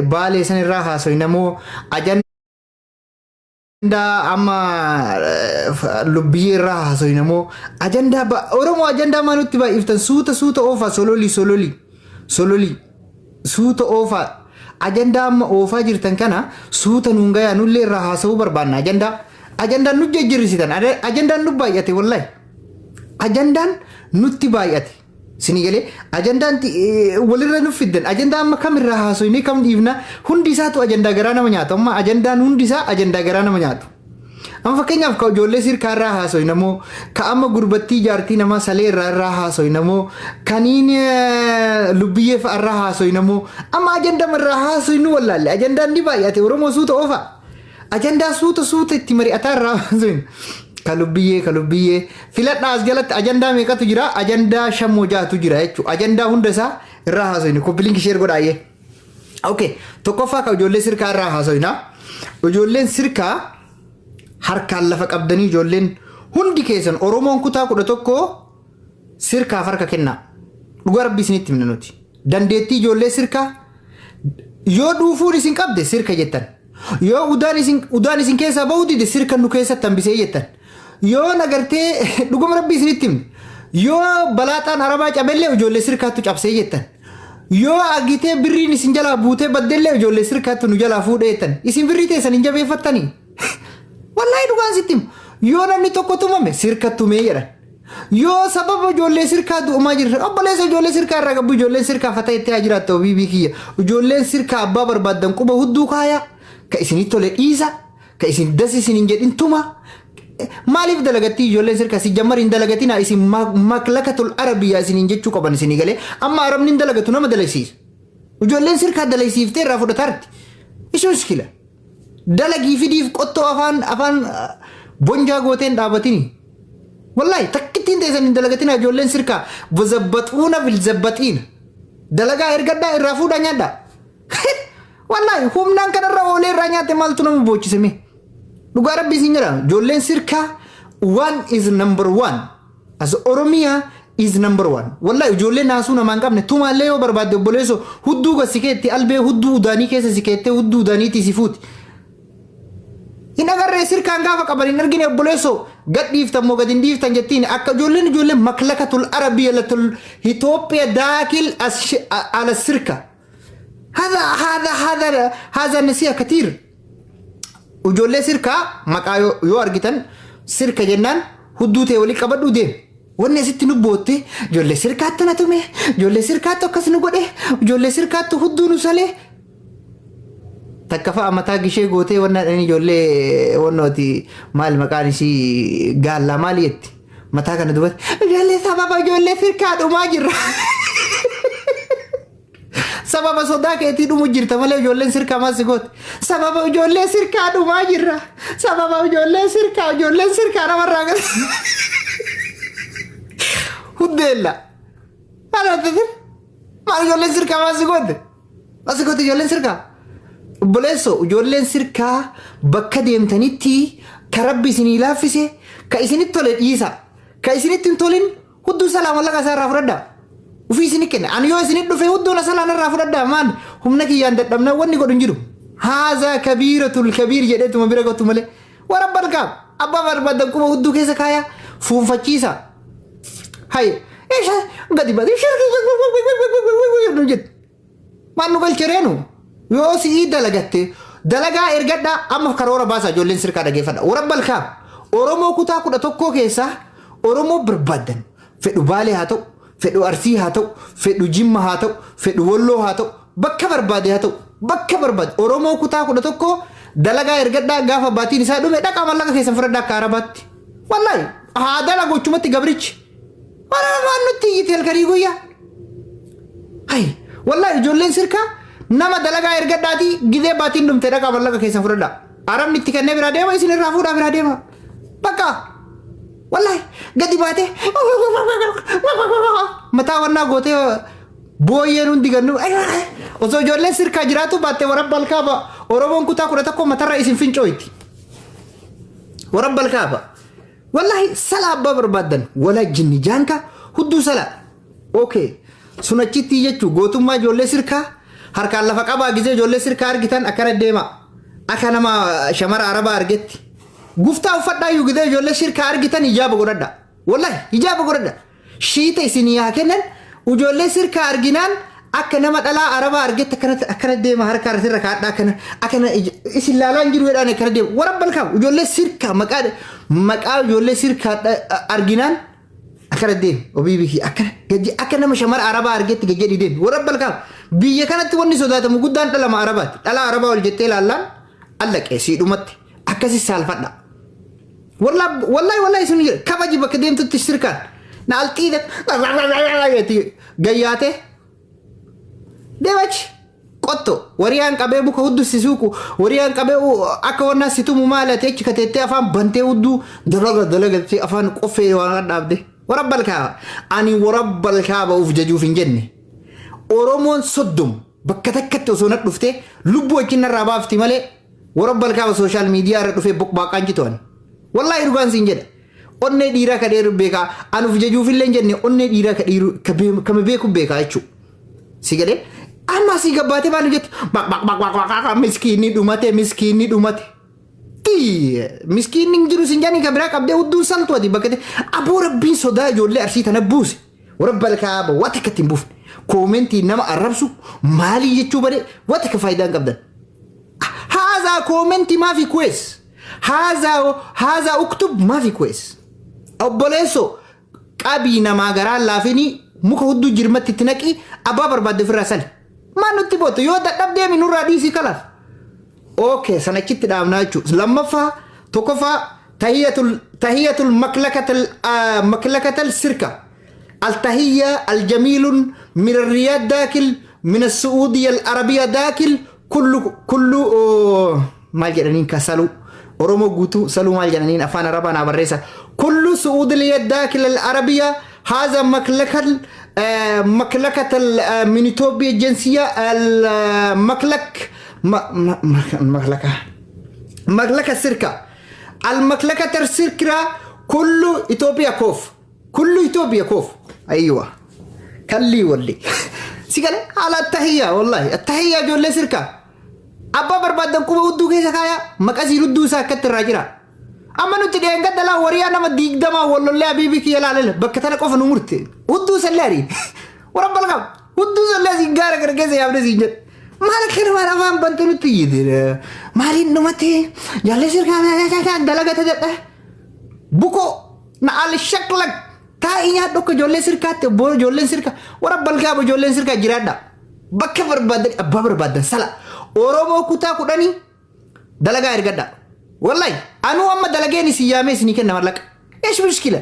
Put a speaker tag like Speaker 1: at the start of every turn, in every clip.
Speaker 1: baale san irraa haasoynamoo ajanda amma lubbii irraa haasoynamoo ajanda oromoo ajanda manutti baay'iftan suuta oofa sololi suuta oofa ajanda amma oofa jirtan kana suuta nungaya nulle irraa haasa'uu barbaanna ajanda nu jejjirisitan ajandaan nu baay'ate wallahi ajandaan nutti baay'ate sinigale ajandaan walirra nu fiddan ajanda amma kamirraa haasoyne kam dhiifna hundi isaatu ajanda garaa nama nyaatu amma ajandaan hundi isaa ajanda garaa nama nyaatu amma fakkeenyaaf ka ijoollee sirkaa irraa haasoynamoo ka amma gurbattii jaartii nama salee irraa haasoynamoo kaniin lubbiyyee fa'a irraa haasoynamoo amma ajanda irraa haasoynu wallaalle ajandaan ni baay'ate oromoo suuta oofa ajandaa suuta itti mari'ataa irraa haasoynu kalubbiyyee filadhaa as jalatti ajandaa meeqatu jira ajandaa shammoo jaatu jira jechuudha ajandaa hunda isaa irraa haasoynu koppiliink sheer godhaayyee okay tokkoffaa ka ijoollee sirkaa irraa haasoyna ijoolleen sirkaa harkaan lafa qabdanii ijoolleen hundi keessan oromoon kutaa 11 sirkaaf harka kennaa dhugaa rabbii isinitti himna nuti dandeettii ijoollee sirkaa yoo dhuufuun isin qabde sirka jettan yoo udaan isin keessaa ba'uu dide sirka nu keessatti hambisee jettan yoo nagartee dhuguma rabbii isinitti himna yoo balaaxaan arabaa cabellee ijoollee sirkaattu cabsee jettan yoo agitee birriin isin jalaa buutee baddellee ijoollee sirkaattu nu jalaa fuudhee jettan isin birrii teessan hin jabeeffattanii wallahi dhugaan sittim yoo namni tokko tumame sirkattumee jedhan yoo sababa ijoollee sirkaa du'umaa jirre obboleessa ijoollee sirkaa irraa qabbu ijoolleen sirkaa fata itti haa jiraattu bibii kiyya ijoolleen sirkaa abbaa barbaaddan quba hudduu kaaya ka isinitti tole dhiisa ka isin das isin hin jedhin tuma maaliif dalagatti ijoolleen sirkaa si jammariin dalagatina isin maklakatul arabiyyaa isiniin jechuu qaban isinii galee amma arabniin dalagatu nama dalaysiisa ijoolleen sirkaa dalaysiiftee irraa fudhatarti isuun iskila dalagii fidiif qottoo afaan bonjaa gooteen dhaabatini wallahi takkittiin teessan hin dalagatina ijoolleen sirkaa zabbaxuuna bilzabbaxiina dalagaa ergaddaa irraa fuudhaa nyaadhaa wallahi humnaan kanarra oolee irraa nyaatte maaltu nama boochisame dhugaa rabbii isin jedha ijoolleen sirkaa one is number one as oromiyaa is number one wallahi ijoollee naasuu namaan qabne tumaallee yoo barbaadde obboleesso hudduu gasikeetti albee hudduu udaanii keessa sikeettee hudduu udaaniitii si fuuti in agarree sirkaan gaafa qaban hin argine obboleesso gad dhiiftan moo gad hin dhiiftan jettiin akka ijoolleen maklakatul arabiyyatul Itoophiyaa daakil ala sirka هذا نسيا كثير ijoollee sirkaa maqaa yoo argitan sirka jennaan hudduutee walii qabadhu deem wanni asitti nu bootte ijoollee sirkaatti na tume ijoollee sirkaatti akkas nu godhe ijoollee sirkaatti hudduu nu salee takka fa'a mataa gishee gootee wanna dhani ijoollee wannooti maal maqaan isii gaallaa maal jetti mataa kana dubatti ijoollee sababa ijoollee sirkaa dhumaa jirra sababa sodaa keetii dhumu jirta malee ijoolleen sirkaa maasi goote sababa ijoollee sirkaa dhumaa jirra sababa ijoolleen sirkaa namarraa gala huddeella maal ijoolleen sirkaa maasi goote ijoolleen sirkaa obboleesso ijoolleen sirkaa bakka deemtanitti ka rabbi isinii laaffise ka isinitti tole dhiisa ka isinitti hin tolin hudduu salaama laqa isaa irraa fudhadhaa ufii isinii kenne ani yoo isinii dhufe hudduuna salaana irraa fudhadhaa maan humna kiyyaan dadhabna wanni godhu hin jiru haazaa kabiiratul kabiir jedheetuma bira gottu malee warabbal qaab abbaa barbaadan quba hudduu keessa kaayaa fuunfachiisa hay gadi badi maan nu galchereenu yoo si'ii dalagatte dalagaa ergadhaa amma karoora baasaa ijoolleen sirkaa dhageeffadha warabbal qaab oromoo kutaa 11 keessaa oromoo barbaadan fedhu baalee haa ta'u fedhu arsii haa ta'u fedhu jimma haa ta'u fedhu walloo haa ta'u bakka barbaade haa ta'u bakka barbaade oromoo kutaa 11 dalagaa ergadhaa gaafa baatiin isaa dhume dhaqaa mallaqa keessan fudhadhaa akka arabaatti wallahi haa dalagu achumatti gabrichi waan nutti iyyite halkanii guyyaa hay wallahi ijoolleen sirkaa nama dalagaa ergadhaati gidee baatiin dhumte dhaqaa mallaqa keessan fudhadhaa arabni itti kennee biraa deema isin irraa fuudhaa biraa deema bakka wallahi gadi baate mataa wannaa gootee booyyeen hundi gannu osoo ijoolleen sirkaa jiraatu baatte warabbal kaaba oromoon kutaa 11 matarra isin fincooyti warabbal kaaba wallahi sala abbaa barbaadan wala jinni jaanka hudduu sala okay sunachitti jechuu gootummaa ijoollee sirkaa harkaan lafa qabaa gizee ijoollee sirkaa argitan akkana deema akka nama shamara arabaa argetti guftaa uffadhaa yoo gizee ijoollee sirkaa argitan hijaaba godhadha wallahi hijaaba godhadha shiita isinii haa kennan ijoollee sirkaa arginaan akka nama dhalaa arabaa argetti akkana deema harkaa irra kaadhaa akkana isin laalaan jiru jedhaan akkana deema warabbal kaaba ijoollee sirkaa maqaa ijoollee sirkaa arginaan akkana deema obiibiki akka nama shamara arabaa argetti gajjedhi deema warabbal kaaba biyya kanatti wanni sodaatamu guddaan dhalama arabaati dhalaa arabaa ol jettee laallaan allaqee siidhumatti akkasi saalfadha wallahi sun kabaji bakka deemtutti sirkaan na alxiida gayyaate deemachi qotto wariyaan qabee buka huddu sisuuku wariyaan qabee akka wanna situmu maalate achi kateettee afaan bantee huddu dalaga afaan qoffee waan dhaabde warabbal kaaba ani warabbal kaaba uf jajuuf hin jenne oromoon soddom bakka takkatti osoo nat dhuftee lubbuu wajjin narraa baafti malee warabbal kaaba sooshaal miidiyaa irra dhufee boqbaaqaan jitoon wallahi dhugaan siin jedha onnee dhiiraa ka dheeru beekaa ani uf jajuuf illee hin jenne onnee dhiiraa ka dhiiru kama beeku beekaa jechuu si galee amma si gabbaatee maal jette miskiinni dhumate miskiinni jiru sin jaanii ka biraa qabdee hudduun saltu ati bakka aboo rabbiin sodaa ijoollee arsii tana buuse warabbal kaaba waan takkatti hin buufne koomentii nama arrabsu maalii jechuu bade waan takka faayidaan qabdan haazaa koomentii maafi kuwees haazaa uktub maafi kuwees obboleesso qabii namaa garaan laafinii muka hudduu jirmatti itti naqii abbaa barbaadde ofirraa sali maan nutti boote yoo dadhabdee minurraa dhiisii kalaaf okay sanachitti dhaabnaa jechuudha lammaffaa tokkoffaa tahiyatul maklakatal sirka التحية الجميل من الرياض داخل من السعودية العربية داخل كل مال جنانين كسلو أرومو غوتو سلو مال جنانين أفان ربنا بريسا كل سعودية داخل العربية هذا مكلكة المينيتوبيا الجنسية مكلكة السركة المكلكة السركة كل إثيوبيا كوف أيوة كلي ولي سيقال على التحية والله التحية جولة سركة أبا بربادن كوبا ودو كيسا كايا مكاسي ردو ساكت الراجرة أما نتدين قد لا وريانا ما ديك دما والله اللي أبيبك يلا بكتانا كوفا نمرتي ودو سلاري ورب الغاب ودو سلاري سيقارة كركيسا يا ابن سيجد مالك كنا ما رفان بنتنو تيدر مالي نمتي جولة سركة دلقة تجد بوكو نعال شكلك تاينيا دوك جولة سركة بول جولة سركة ورب الغاب جولة سركة جرادا بكة بربادن أبا بربادن سلا أورومو كتا كداني دلقة إرقادا والله أنا أما دلقيني سيامي سنيكن نمالك إيش مشكلة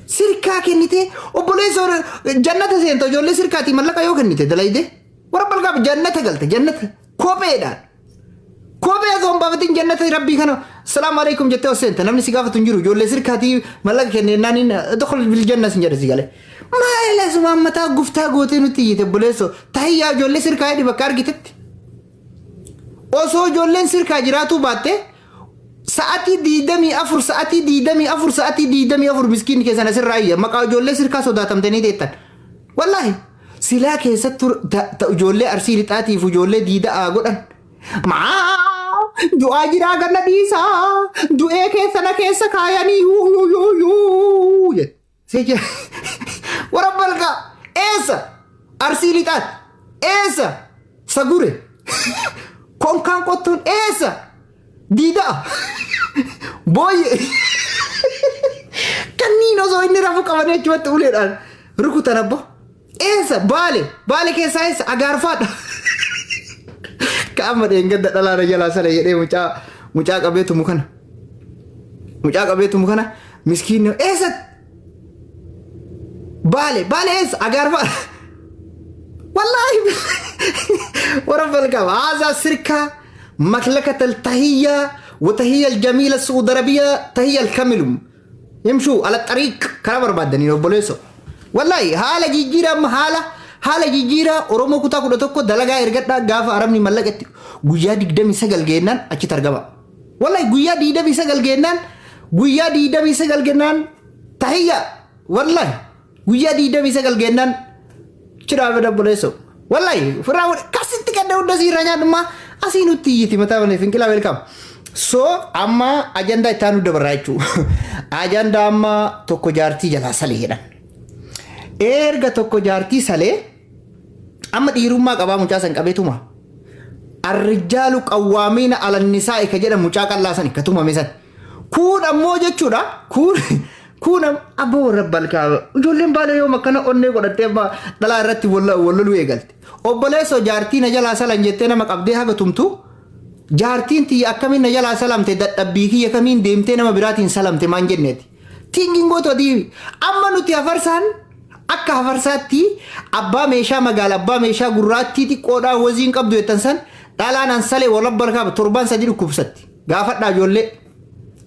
Speaker 1: سركة كنيته وبوليس اور جنة سينتو جولة سركة تي مالك أيو كنيته دلائي ده ورب الغاب جنة غلطة جنة كوبي دان كوبي أزوم بافتين جنة ربي كانوا السلام عليكم جتة وسنت نمني سقافة تنجرو جولة سركة تي مالك كني نانين دخل بالجنة سنجر سيقاله ما لازم أما تا قفتا قوتين وتيجي بوليسو تهيا جولة سركة دي بكار جتت أوسو جولة سركة جراتو باتة ساعتي دي دمي أفر مسكين كيسا نسر رأيه مقا جولة سركة صداتم تني ديتان والله سلا كيسا جولة أرسيلي تاتي فجولة ديدا آقودان دعا جرا غنا ديسا دعا كيسا كيسا كاياني يو سيجي ورب الغا إيسا أرسيلي تات إيسا سغوري كون كان قطن إيسا ديدا بوي كنينو زو إني رفو كمانيا جوات أولي ركو تنبو إيسا بالي كيسا إيسا أغارفات كأما دين قد دلال رجال سنة يدي مجا قبيتو مكانا مسكين إيسا بالي إيسا أغارفات والله ورب الكعب هذا سركة مكلكة التهية وتهية الجميلة السعودية العربية تهية الكامل يمشوا على الطريق كرامر بعدني نبوليسو والله حالة جيجيرة أرومو كتا كده توكو دلقا إرغتا غافة أرمني ملقت غويا ديدمي سغل جينان أكي ترغبا والله غويا ديدمي سغل جينان تهية والله غويا ديدمي سغل جينان شرا بدا بوليسو والله فراو كاسنت asitti kadda hunda siirraa nyaadhummaa asii nutti iyyiti mataa banee finqilaa welkaam. So amma ajandaa itti aanu dabarraa jechuudha. Ajandaa amma tokko jaartii jalaa salee jedhan. Erga tokko jaartii salee amma dhiirummaa qabaa mucaa san qabeetuma. Arrijaalu qawwaamiina alannisaa eka jedhan mucaa qallaa san akka tumame san. Kun ammoo jechuudha kun abboo warra balkaa ijoolleen baala yoo makkana onnee godhattee amma dhalaa irratti walloluu eegalte. Obboleessoo jaartii na jalaa salan jettee nama qabdee haga tumtu. Jaartiin tiyya akkamiin na jalaa salamte dadhabbii kiyya kamiin deemtee nama biraatiin salamte maan jenneeti. Tingin gootoo diibi amma nuti hafarsaan akka hafarsaatti abbaa meeshaa magaala abbaa meeshaa gurraattii xiqqoodhaa waziin qabdu jettan san dhalaan an salee wal barkaaba torbaan sadii dhukkubsatti gaafadhaa ijoollee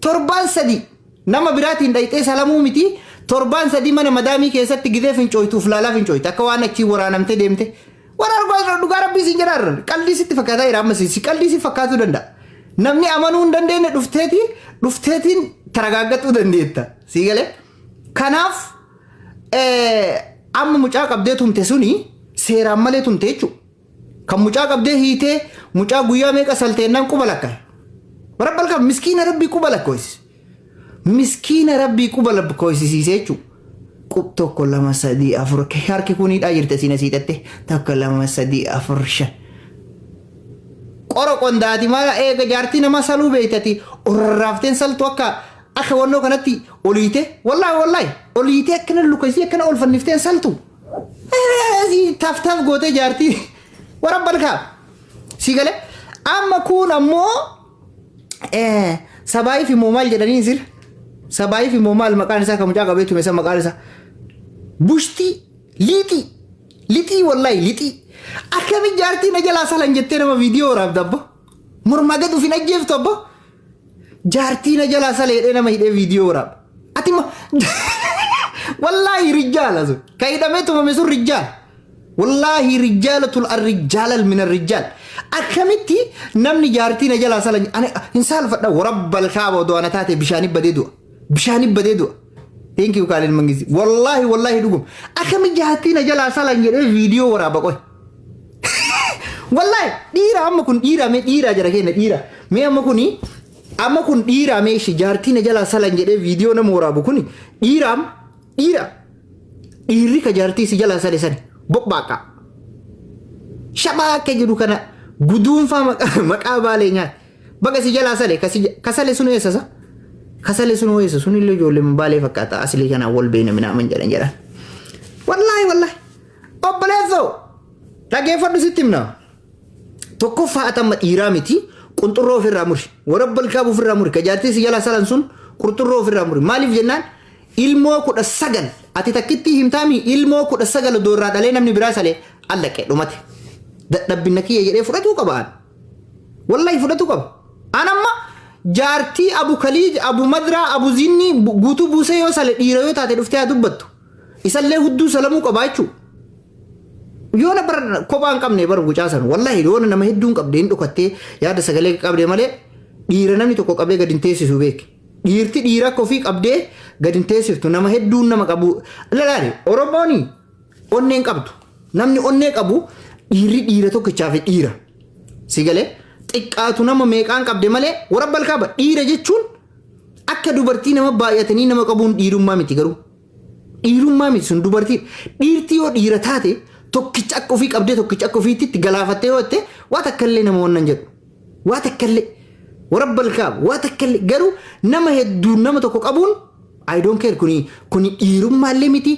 Speaker 1: torbaan sadii nama biraatiin dhayxee salamuu miti torbaan sadii mana madaamii keessatti gidee fincooytuuf laalaa fincooyte akka waan achii waraanamtee deemte. Warra dhugaa rabbii siin jedhaarra qalbii sitti fakkaataa jira amma si qalbii si fakkaatuu danda'a. Namni amanuu hin dandeenye dhufteetiin taragaaggatuu dandeetta. Sii galee kanaaf amma mucaa qabdee tumte suni seeraan malee tumte jechuudha. Kan mucaa qabdee hiitee mucaa guyyaa meeqa salteennaan quba lakka. Warra balka miskiina rabbii quba lakkoofsi. Miskiina rabbii quba lakkoofsisiisee jechuudha. Qub tokko lama sadii afur harki kuniidhaa jirte siin asii hidhatte tokko lama sadii afur shan. Qoro qondaati maala eega jaartii nama saluu beektati orraafteen saltu akka wannoo kanatti oliite wallaahi oliite akkana lukasii akkana ol fannifteen saltu. Taaf gootee jaartii warra balkaa si galee amma kun ammoo sabaayii fi moomaal jedhanii sir sabaayii fi moomaal maqaan isaa kan mucaa qabee tume san maqaan isaa. Bushti lixii wallahi lixii akkamiin jaartii na jalaa salan jettee nama viidiyoo waraabda abbo mormaa gad ufin ajjeeftu abbo jaartii na jalaa salee nama hidhee viidiyoo waraabda ati wallahi rijaala sun ka hidhamee tumame sun rijaala wallahi rijaalatul arrijaalal min arrijaal akkamitti namni jaartii na jalaa salan hin saalfadha warabbal kaaba odoo ana taate bishaanii badee du'a. Thank you Khalid Mangisi. Wallahi dugum. Akami jahatina jala salan jedhe video waraaba qoy. Wallahi dhiira amma kun dhiira me dhiira jara kenna dhiira. Me amma kun dhiira me shi jaartina jala salan jedhe video nama waraabu kun dhiirri ka jaartii si jala sale sani bobbaqa. Shabaa ke jiru kana guduunfa maqaa baalee nyaat. Baga si jala sale kasale sunu eessasa. Kasale sunu weessa sunu illee ijoollee baalee fakkaata asli kana wal beena mina aman jedhan. Wallahi obboleessoo dhageeffadhu sitti himna. Tokko fa'aatama dhiiraa miti qunxurroo ofirraa muri warra balkaa ofirraa muri ka jaartii si jala salan sun qunxurroo ofirraa muri maaliif jennaan ilmoo 19 ati takkitti himtaami ilmoo 19 doorraa dhalee namni biraa salee allaqee dhumate dadhabbina kiyya jedhee fudhatuu qabaan wallahi fudhatuu qaba anamma jaartii abu khalid abu madra abu zinni guutuu buusee yoo sale dhiira yoo taate dhuftee dubbattu isallee hudduu salamuu qabaa jechuudha. Yoo na bar kophaan qabne bar gucaasan wallahi yoo nama hedduun qabdee hin dhukattee yaada sagalee qabdee malee dhiira namni tokko qabdee gadi hin teessisu beek. Dhiirti dhiira kofii qabdee gadi hin teessiftu nama hedduun nama qabu. Lalaale Oromooni onneen qabdu namni onnee qabu dhiirri dhiira tokkichaaf dhiira. Sigalee xiqqaatu nama meeqaan qabde malee warra balkaaba dhiira jechuun akka dubartii nama baay'atanii nama qabuun dhiirummaa miti garuu. Dhiirummaa miti sun dubartii dhiirti yoo dhiira taate tokkicha akka ofii qabdee tokkicha akka ofiitti galaafattee yoo ta'e waa takkallee nama wannan jedhu waa takkallee warra balkaaba waa takkallee garuu nama hedduun nama tokko qabuun I don't care kuni dhiirummaallee miti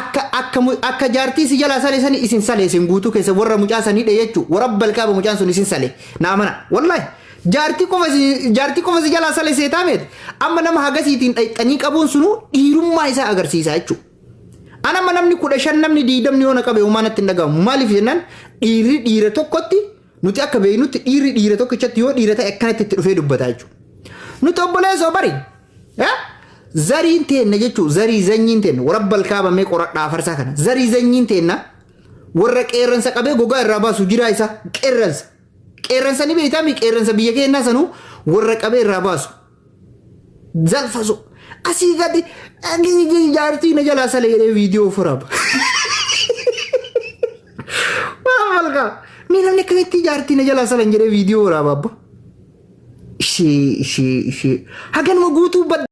Speaker 1: akka jaartii si jalaa salee sanii isin salee isin guutuu keessa warra mucaa sanii dhe jechuu warra balkaaba mucaan sun isin salee naamana wallahi jaartii qofa si jalaa salee seetaameet amma nama hagasiitiin dhayxanii qabuun sunu dhiirummaa isaa agarsiisa jechuudha. Anama namni 15 namni 20 yoo na qabe umaanatti ndagamu maaliif jennaan dhiirri dhiira tokkotti nuti akka beeynutti dhiirri dhiira tokkichatti yoo dhiira ta'e akkanatti itti dhufee dubbata jechuudha. Nuti obboleessoo bari zariin teenna jechuudha zarii zanyiin teenna warra balkaaba mee qoradhaa hafarsaa kana zarii zanyiin teenna warra qeerransa qabee gogaa irraa baasu jiraa isaa qeerransa ni beektaami qeerransa biyya keenyaa sanuu warra qabee irraa baasu zalfasu asii gadi jaartii na jalaa salee jedhee viidiyoo furaaba. Malka Mee namni akkamitti jaartii na jalaa salan jedhee viidiyoo waraabaa abba. Ishee haganuma guutuu